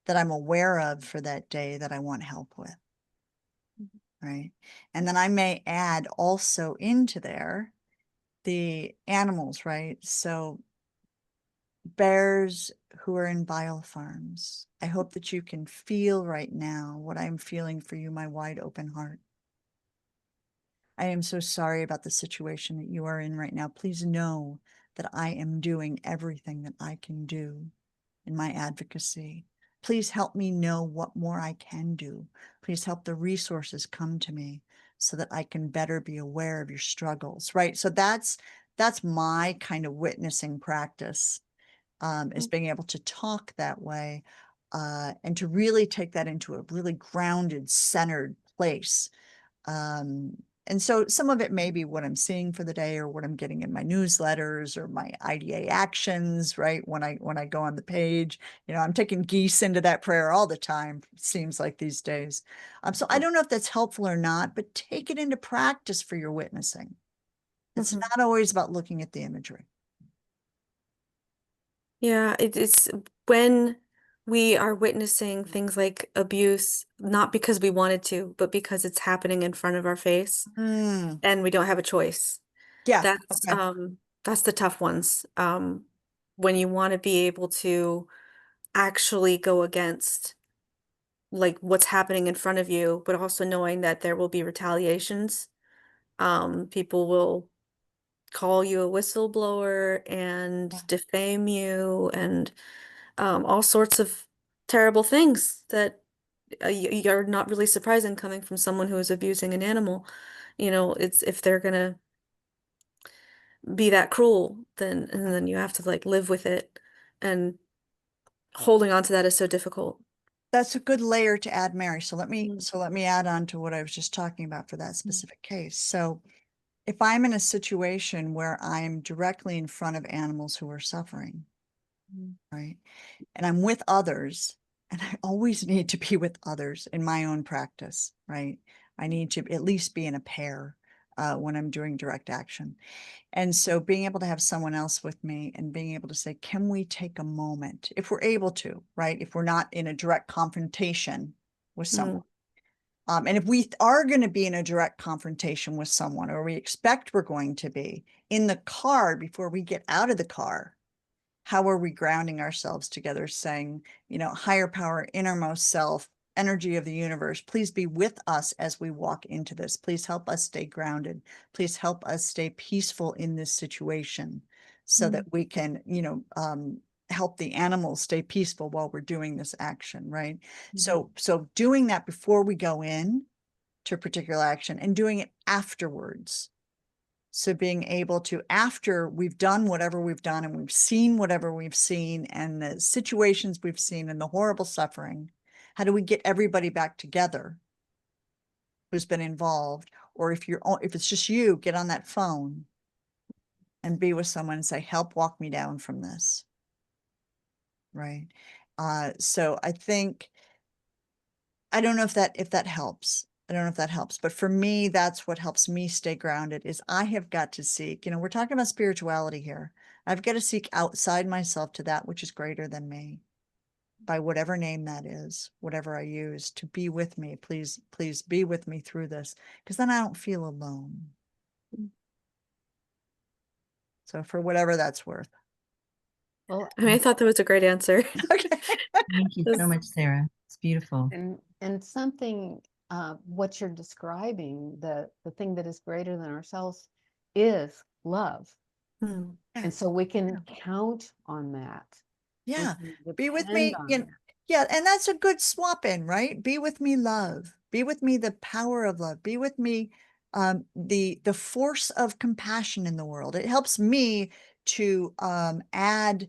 that I'm aware of for that day that I want help with. Right. And then I may add also into there the animals, right? So bears who are in biofarms, I hope that you can feel right now what I'm feeling for you, my wide open heart. I am so sorry about the situation that you are in right now. Please know that I am doing everything that I can do in my advocacy. Please help me know what more I can do. Please help the resources come to me so that I can better be aware of your struggles, right? So that's my kind of witnessing practice, is being able to talk that way, and to really take that into a really grounded, centered place. And so some of it may be what I'm seeing for the day or what I'm getting in my newsletters or my IDA actions, right? When I go on the page, you know, I'm taking geese into that prayer all the time, it seems like these days. So I don't know if that's helpful or not, but take it into practice for your witnessing. It's not always about looking at the imagery. yeah, it's when we are witnessing things like abuse, not because we wanted to, but because it's happening in front of our face Mm, and we don't have a choice. yeah. That's Okay. um that's the tough ones. When you want to be able to actually go against like what's happening in front of you, but also knowing that there will be retaliations. People will call you a whistleblower Yeah. and defame you and all sorts of terrible things that you're not really surprising coming from someone who is abusing an animal. You know, it's if they're gonna be that cruel, then and then you have to like live with it, and holding on to that is so difficult. That's a good layer to add, Mary. Mm, So let me add on to what I was just talking about for that mm, specific case. So if I'm in a situation where I'm directly in front of animals who are suffering, mm, right? And I'm with others, and I always need to be with others in my own practice, right? I need to at least be in a pair when I'm doing direct action. And so being able to have someone else with me and being able to say, can we take a moment if we're able to, right? If we're not in a direct confrontation with someone. mm, And if we are going to be in a direct confrontation with someone, or we expect we're going to be in the car before we get out of the car, how are we grounding ourselves together, saying, higher power, innermost self, energy of the universe, please be with us as we walk into this. Please help us stay grounded. Please help us stay peaceful in this situation so that mm, we can, help the animals stay peaceful while we're doing this action, right? mm, So doing that before we go in to a particular action and doing it afterwards. So being able to, after we've done whatever we've done and we've seen whatever we've seen and the situations we've seen and the horrible suffering, how do we get everybody back together who's been involved? Or if it's just you, get on that phone and be with someone and say, help walk me down from this. Right. So I think, I don't know if that helps. I don't know if that helps, but for me, that's what helps me stay grounded is I have got to seek, we're talking about spirituality here. I've got to seek outside myself to that which is greater than me by whatever name that is, whatever I use to be with me. Please, please be with me through this because then I don't feel alone. mm. So for whatever that's worth. Well, I mean, I thought that was a great answer. Okay. Thank you so That's- much, Sarah. It's beautiful. and something what you're describing, the thing that is greater than ourselves is love. mm, And so we can count on that. We Yeah. can Be with depend me. on that. Yeah. And that's a good swap in, right? Be with me, love. Be with me, the power of love. Be with me, the force of compassion in the world. It helps me to add,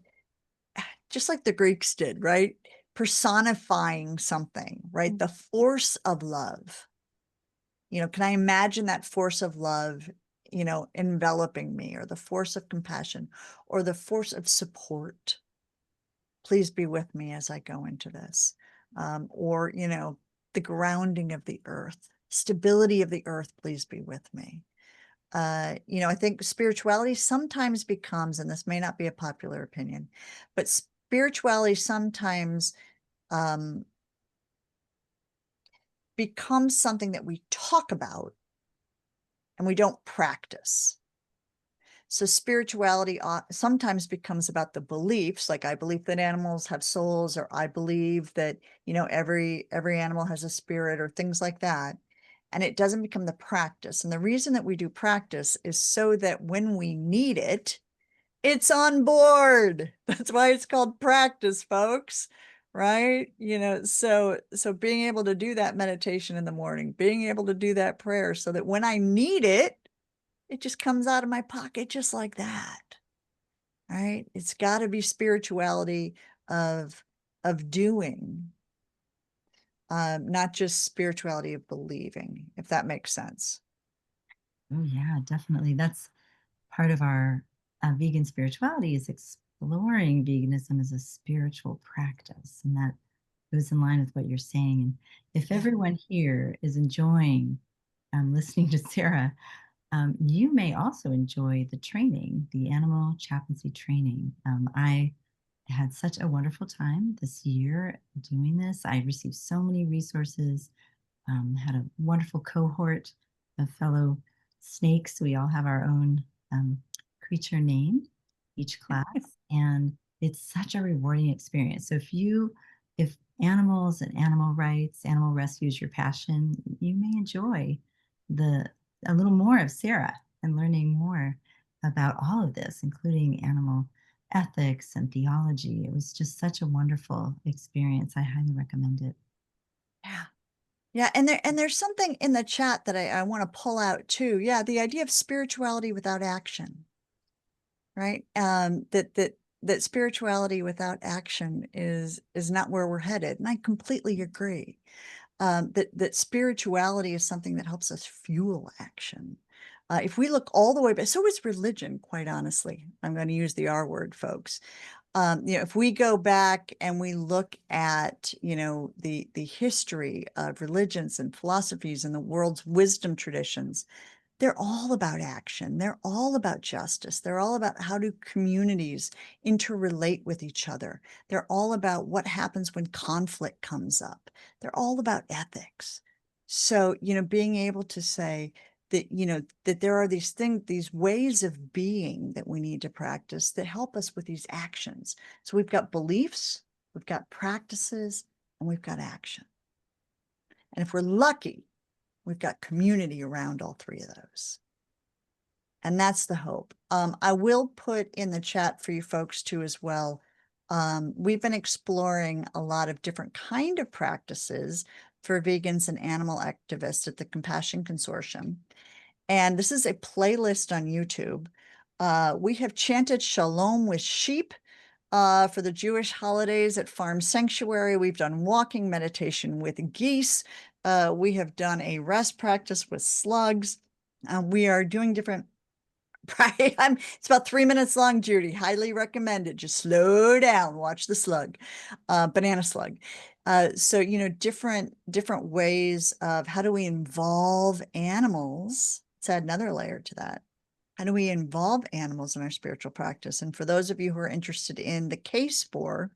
just like the Greeks did, right? Personifying something, right? mm, The force of love. Can I imagine that force of love, enveloping me, or the force of compassion, or the force of support? Please be with me as I go into this. Or, the grounding of the earth, stability of the earth, please be with me. I think spirituality sometimes becomes, and this may not be a popular opinion, but spirituality sometimes becomes something that we talk about and we don't practice. So spirituality sometimes becomes about the beliefs, like I believe that animals have souls, or I believe that, every animal has a spirit, or things like that. And it doesn't become the practice. And the reason that we do practice is so that when we need it, it's on board. That's why it's called practice, folks. Right? So being able to do that meditation in the morning, being able to do that prayer so that when I need it, it just comes out of my pocket just like that. Right? It's got to be spirituality of doing, not just spirituality of believing, if that makes sense. Oh, yeah, definitely. That's part of our vegan spirituality is exploring veganism as a spiritual practice. And that goes in line with what you're saying. And if Yeah. everyone here is enjoying listening to Sarah, you may also enjoy the training, the animal chaplaincy training. I had such a wonderful time this year doing this. I received so many resources, had a wonderful cohort of fellow snakes. We all have our own creature name, each class, and it's such a rewarding experience. So if animals and animal rights, animal rescue is your passion, you may enjoy the a little more of Sarah and learning more about all of this, including animal ethics and theology. It was just such a wonderful experience. I highly recommend it. Yeah. Yeah, and there's something in the chat that I want to pull out too. Yeah, the idea of spirituality without action, right? That spirituality without action is not where we're headed, and I completely agree. That spirituality is something that helps us fuel action. If we look all the way back, so is religion, quite honestly. I'm going to use the R word, folks. If we go back and we look at, the history of religions and philosophies and the world's wisdom traditions, they're all about action. They're all about justice. They're all about how do communities interrelate with each other. They're all about what happens when conflict comes up. They're all about ethics. So, being able to say that, that there are these things, these ways of being that we need to practice that help us with these actions. So we've got beliefs, we've got practices, and we've got action. And if we're lucky, we've got community around all three of those. And that's the hope. I will put in the chat for you folks too as well. We've been exploring a lot of different kind of practices for vegans and animal activists at the Compassion Consortium. And this is a playlist on YouTube. We have chanted Shalom with sheep for the Jewish holidays at Farm Sanctuary. We've done walking meditation with geese. We have done a rest practice with slugs. We are doing different, right? It's about 3 minutes long, Judy. Highly recommend it. Just slow down, watch the slug, banana slug. So, different ways of how do we involve animals? Let's add another layer to that. How do we involve animals in our spiritual practice? And for those of you who are interested in the case for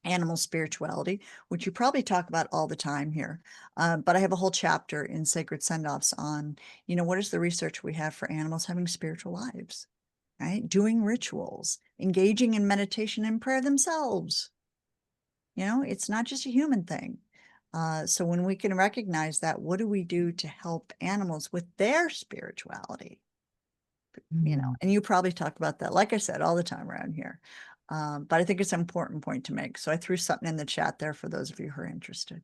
animal spirituality, which you probably talk about all the time here, but I have a whole chapter in Sacred Send-Offs on, what is the research we have for animals having spiritual lives, right? Doing rituals, engaging in meditation and prayer themselves. It's not just a human thing. So when we can recognize that, what do we do to help animals with their spirituality? And you probably talk about that, like I said, all the time around here. But I think it's an important point to make. So I threw something in the chat there for those of you who are interested.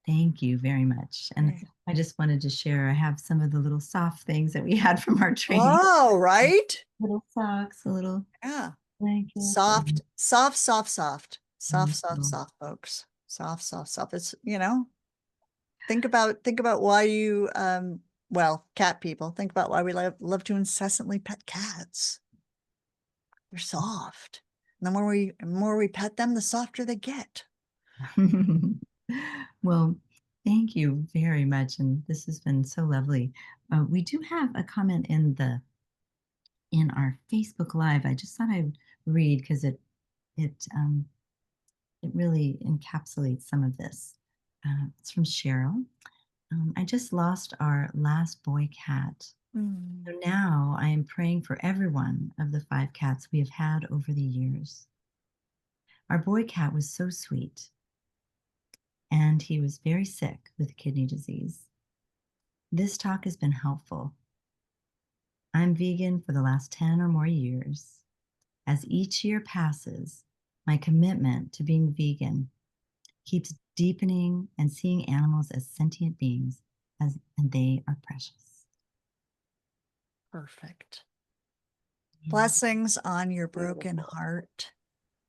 Thank you very much. And Okay. I just wanted to share, I have some of the little soft things that we had from our training. Oh, right? Little socks, a little Yeah. blanket. Soft, soft, soft, soft, soft, soft, Wonderful. soft, folks. Soft, soft, soft. It's, think about why you, well, cat people, think about why we love to incessantly pet cats. They're soft. And the more we pet them, the softer they get. Well, thank you very much. And this has been so lovely. We do have a comment in our Facebook Live. I just thought I'd read because it really encapsulates some of this. It's from Cheryl. I just lost our last boy cat. So now I am praying for every one of the 5 cats we have had over the years. Our boy cat was so sweet, and he was very sick with kidney disease. This talk has been helpful. I'm vegan for the last 10 or more years. As each year passes, my commitment to being vegan keeps deepening and seeing animals as sentient beings, and they are precious. Perfect. Blessings on your broken heart.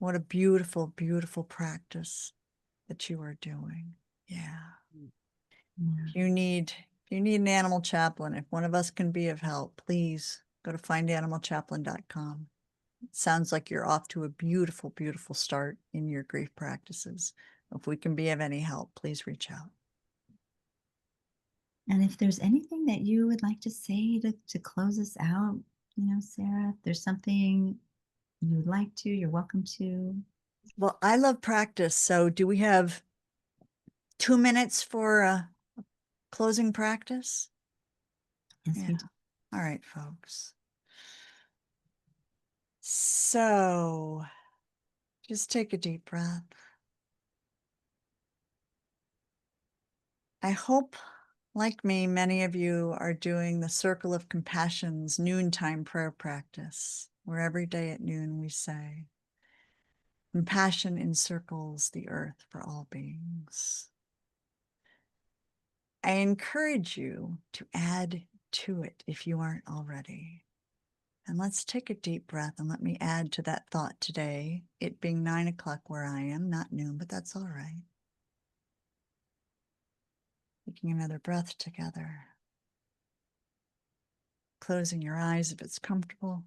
What a beautiful, beautiful practice that you are doing. Yeah. Yeah. If you need an animal chaplain, if one of us can be of help, please go to findanimalchaplain.com. It sounds like you're off to a beautiful, beautiful start in your grief practices. If we can be of any help, please reach out. And if there's anything that you would like to say to close us out, Sarah, if there's something you would like to, you're welcome to. Well, I love practice. So do we have 2 minutes for a closing practice? Yes, Yeah. we do. All right, folks. So just take a deep breath. I hope, like me, many of you are doing the Circle of Compassion's noontime prayer practice, where every day at noon we say, compassion encircles the earth for all beings. I encourage you to add to it if you aren't already. And let's take a deep breath and let me add to that thought today, it being 9 o'clock where I am, not noon, but that's all right. Taking another breath together. Closing your eyes if it's comfortable.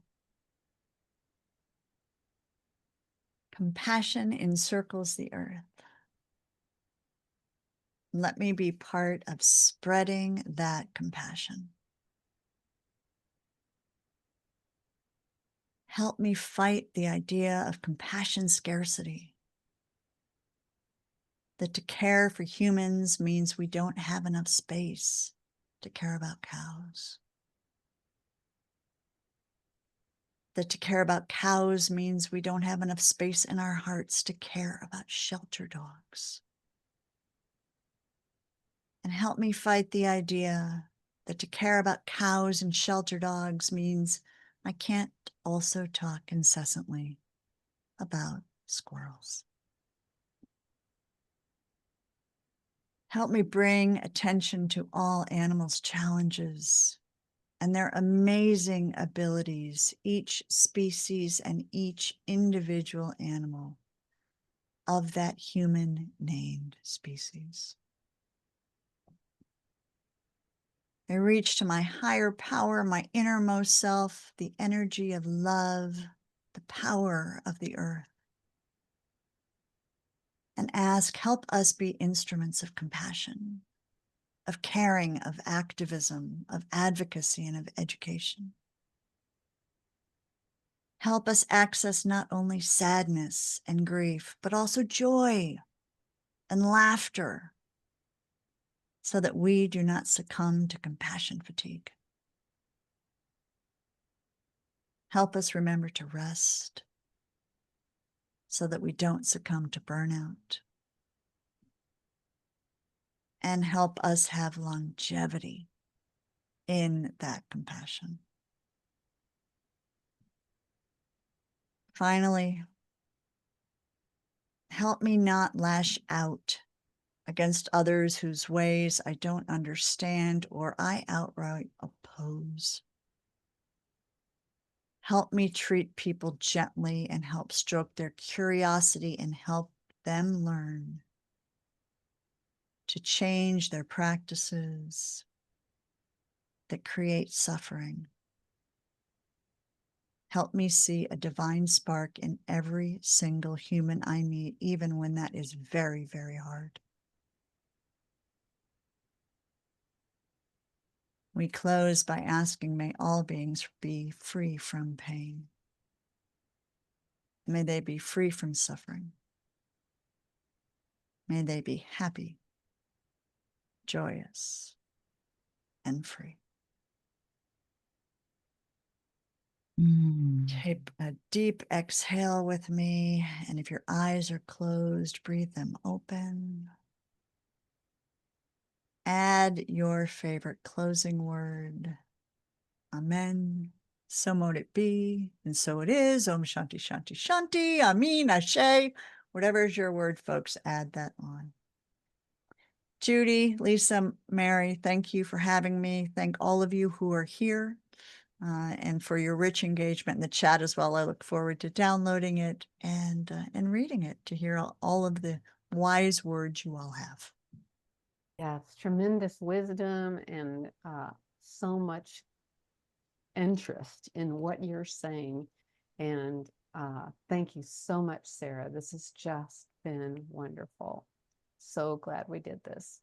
Compassion encircles the earth. Let me be part of spreading that compassion. Help me fight the idea of compassion scarcity. That to care for humans means we don't have enough space to care about cows. That to care about cows means we don't have enough space in our hearts to care about shelter dogs. And help me fight the idea that to care about cows and shelter dogs means I can't also talk incessantly about squirrels. Help me bring attention to all animals' challenges and their amazing abilities, each species and each individual animal of that human named species. I reach to my higher power, my innermost self, the energy of love, the power of the earth, and ask, help us be instruments of compassion, of caring, of activism, of advocacy, and of education. Help us access not only sadness and grief, but also joy and laughter, so that we do not succumb to compassion fatigue. Help us remember to rest, so that we don't succumb to burnout. And help us have longevity in that compassion. Finally, help me not lash out against others whose ways I don't understand or I outright oppose. Help me treat people gently and help stroke their curiosity and help them learn to change their practices that create suffering. Help me see a divine spark in every single human I meet, even when that is very, very hard. We close by asking, may all beings be free from pain. May they be free from suffering. May they be happy, joyous, and free. Take a deep exhale with me, and if your eyes are closed, breathe them open. Add your favorite closing word. Amen. So mote it be, and so it is. Om Shanti Shanti Shanti. Amin. Ashe. Whatever is your word, folks, add that on. Judy, Lisa, Mary, thank you for having me. Thank all of you who are here and for your rich engagement in the chat as well. I look forward to downloading it and reading it to hear all of the wise words you all have. Yes, tremendous wisdom and so much interest in what you're saying. And thank you so much, Sarah. This has just been wonderful. So glad we did this.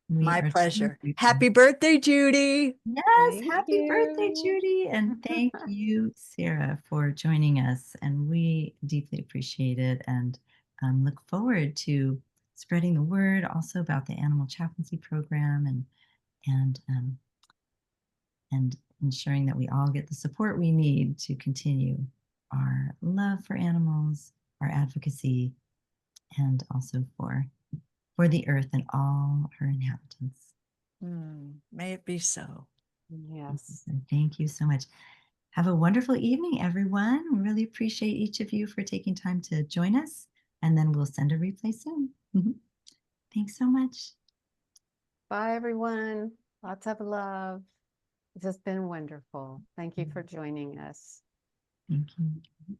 We My are so pleasure. grateful. Happy birthday, Judy. Yes, Thank happy birthday, you. Judy. And thank you, Sarah, for joining us. And we deeply appreciate it and look forward to spreading the word also about the animal chaplaincy program and ensuring that we all get the support we need to continue our love for animals, our advocacy, and also for the earth and all her inhabitants. May it be so. Yes. And thank you so much. Have a wonderful evening, everyone. We really appreciate each of you for taking time to join us, and then we'll send a replay soon. Thanks so much. Bye, everyone. Lots of love. This has been wonderful. Thank you for joining us. Thank you.